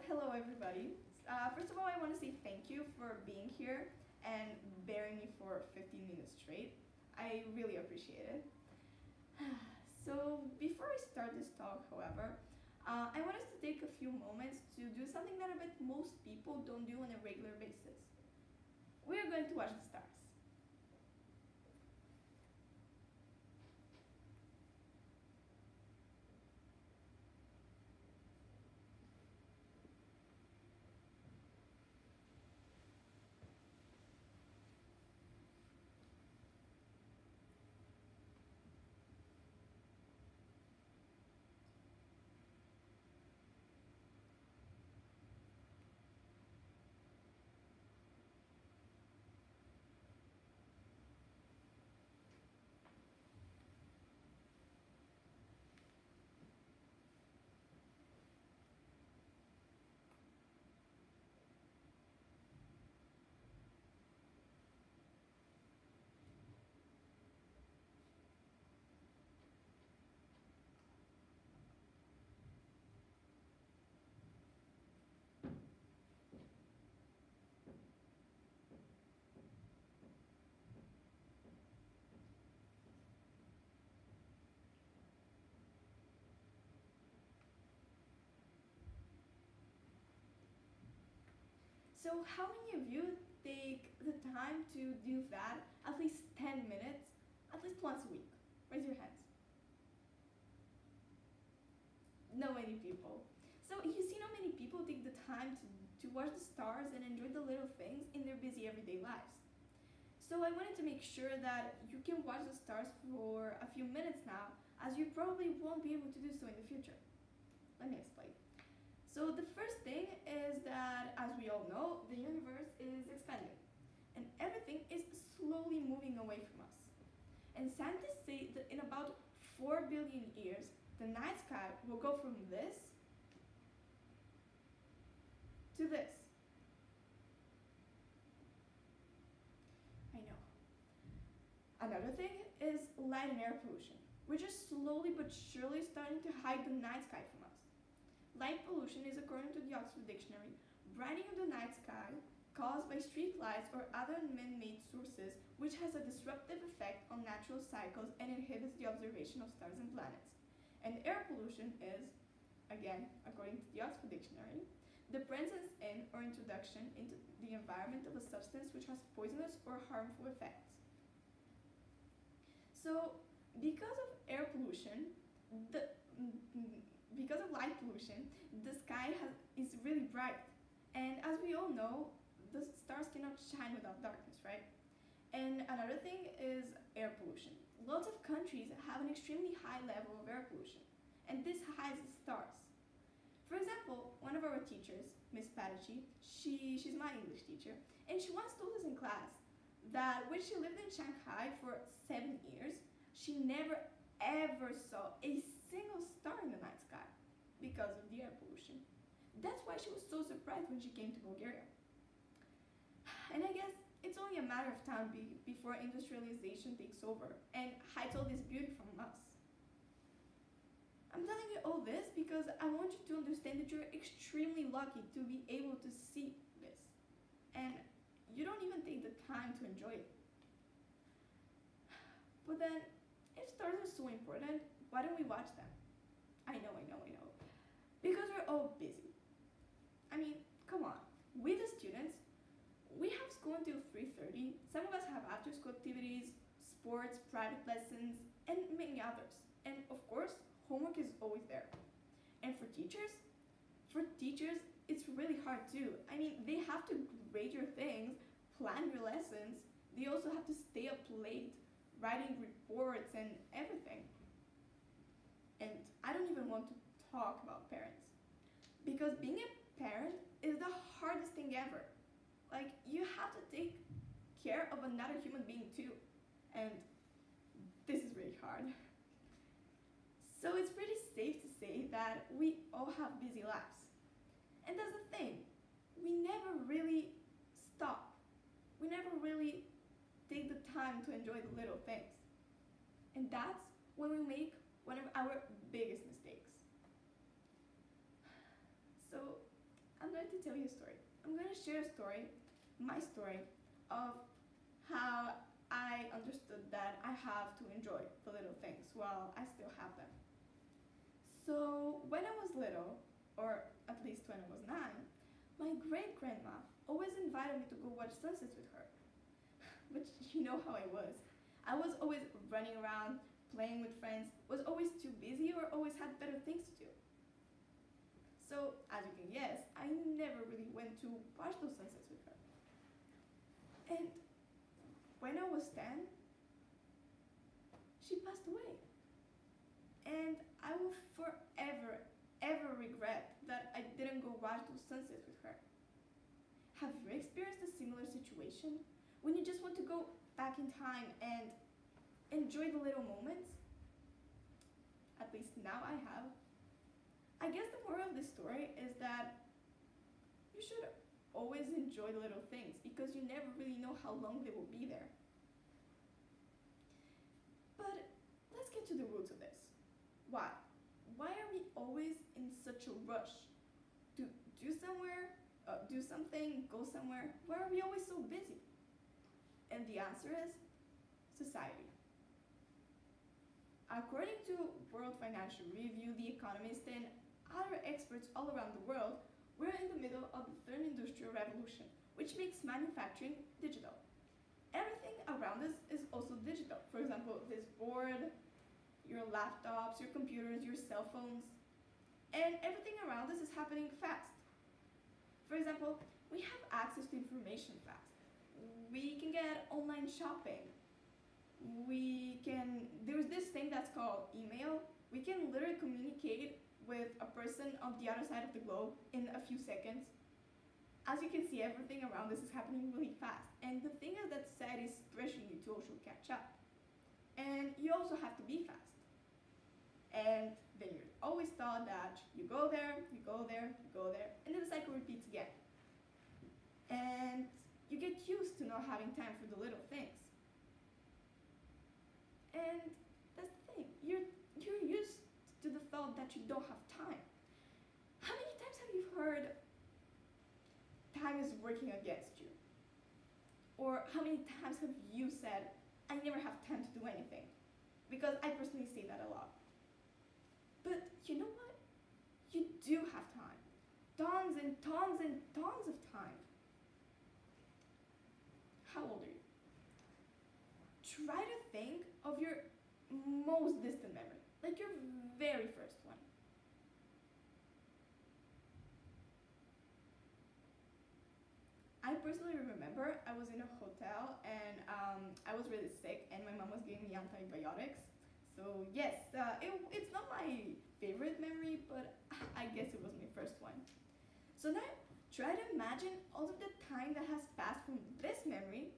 Hello everybody. First of all, I want to say thank you for being here and bearing me for 15 minutes straight. I really appreciate it. So, before I start this talk, however, I want us to take a few moments to do something that I bet most people don't do on a regular basis. We are going to watch the stars. So how many of you take the time to do that at least 10 minutes, at least once a week? Raise your hands. Not many people. So you see how many people take the time to watch the stars and enjoy the little things in their busy everyday lives. So I wanted to make sure that you can watch the stars for a few minutes now, as you probably won't be able to do so in the future. Let me explain. So the first thing is that, as we all know, the universe is expanding, and everything is slowly moving away from us. And scientists say that in about 4 billion years, the night sky will go from this to this. I know. Another thing is light and air pollution, which is slowly but surely starting to hide the night sky from us. Light pollution is, according to the Oxford Dictionary, brightening of the night sky caused by street lights or other man-made sources, which has a disruptive effect on natural cycles and inhibits the observation of stars and planets. And air pollution is, again, according to the Oxford Dictionary, the presence in or introduction into the environment of a substance which has poisonous or harmful effects. So, because of air pollution, because of light pollution, the sky is really bright. And as we all know, the stars cannot shine without darkness, right? And another thing is air pollution. Lots of countries have an extremely high level of air pollution, and this hides the stars. For example, one of our teachers, Miss Padici, she's my English teacher, and she once told us in class that when she lived in Shanghai for 7 years, she never ever saw a single star in the night sky because of the air pollution. That's why she was so surprised when she came to Bulgaria. And I guess it's only a matter of time before industrialization takes over and hides all this beauty from us. I'm telling you all this because I want you to understand that you're extremely lucky to be able to see this. And you don't even take the time to enjoy it. But then, if stars are so important, why don't we watch them? I know. Because we're all busy. I mean, come on. We the students, we have school until 3:30. Some of us have after-school activities, sports, private lessons, and many others. And of course, homework is always there. And for teachers, it's really hard too. I mean, they have to grade your things, plan your lessons. They also have to stay up late, writing reports and everything. And I don't even want to talk about parents. Because being a parent is the hardest thing ever. Like, you have to take care of another human being too. And this is really hard. So it's pretty safe to say that we all have busy lives. And that's the thing. We never really stop. We never really take the time to enjoy the little things. And that's when we make one of our biggest mistakes. So to tell you a story. I'm going to share a story, my story, of how I understood that I have to enjoy the little things while I still have them. So when I was little, or at least when I was 9, my great-grandma always invited me to go watch sunsets with her. But you know how I was. I was always running around, playing with friends, was always too busy or always had better things to do. So, as you can guess, I never really went to watch those sunsets with her. And when I was 10, she passed away. And I will forever, ever regret that I didn't go watch those sunsets with her. Have you experienced a similar situation? When you just want to go back in time and enjoy the little moments? At least now I have. I guess the moral of this story is that you should always enjoy the little things because you never really know how long they will be there. But let's get to the roots of this. Why? Why are we always in such a rush to do something, go somewhere? Why are we always so busy? And the answer is society. According to World Financial Review, The Economist, and other experts all around the world, we're in the middle of the third industrial revolution, which makes manufacturing digital. Everything around us is also digital. For example, this board, your laptops, your computers, your cell phones, and everything around us is happening fast. For example, we have access to information fast. We can get online shopping. There's this thing that's called email. We can literally communicate with a person on the other side of the globe in a few seconds. As you can see, everything around us is happening really fast. And the thing is that society is pressuring you to also catch up. And you also have to be fast. And then you're always taught that you go there, you go there, you go there, and then the cycle repeats again. And you get used to not having time for the little things. And that's the thing, you're used to the thought that you don't have time. How many times have you heard time is working against you? Or how many times have you said, I never have time to do anything? Because I personally say that a lot. But you know what? You do have time. Tons and tons and tons of time. How old are you? Try to think of your most distant memory, like your very first one. I personally remember I was in a hotel and I was really sick and my mom was giving me antibiotics. So yes, it's not my favorite memory, but I guess it was my first one. So now try to imagine all of the time that has passed from this memory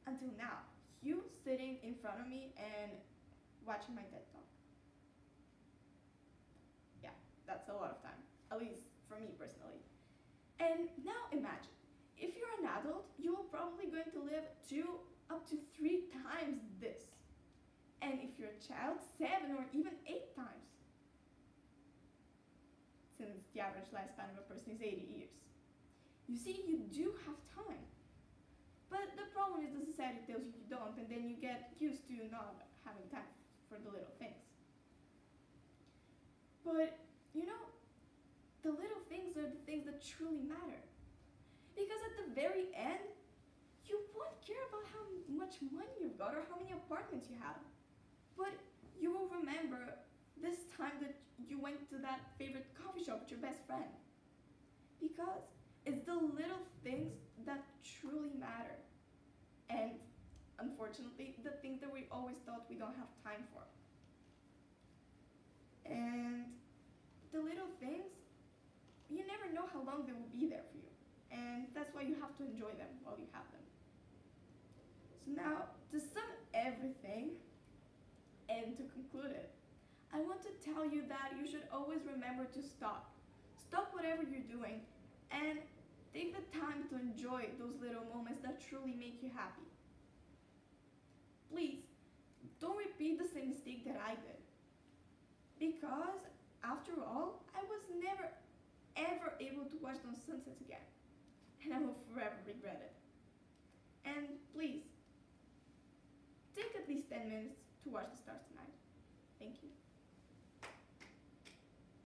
until now. You sitting in front of me and watching my TED Talk. Yeah, that's a lot of time, at least for me personally. And now imagine, if you're an adult, you're probably going to live 2 up to 3 times this. And if you're a child, 7 or even 8 times. Since the average lifespan of a person is 80 years. You see, you do have time. But the problem is the society tells you you don't, and then you get used to not having time for the little things. But, you know, the little things are the things that truly matter. Because at the very end, you won't care about how much money you've got or how many apartments you have. But you will remember this time that you went to that favorite coffee shop with your best friend. Because it's the little things that truly matter. And unfortunately, the things that we always thought we don't have time for. And the little things, you never know how long they will be there for you. And that's why you have to enjoy them while you have them. So now, to sum everything, and to conclude it, I want to tell you that you should always remember to stop. Stop whatever you're doing and take the time to enjoy those little moments that truly make you happy. Please, don't repeat the same mistake that I did. Because, after all, I was never ever able to watch those sunsets again, and I will forever regret it. And please, take at least 10 minutes to watch the stars tonight. Thank you.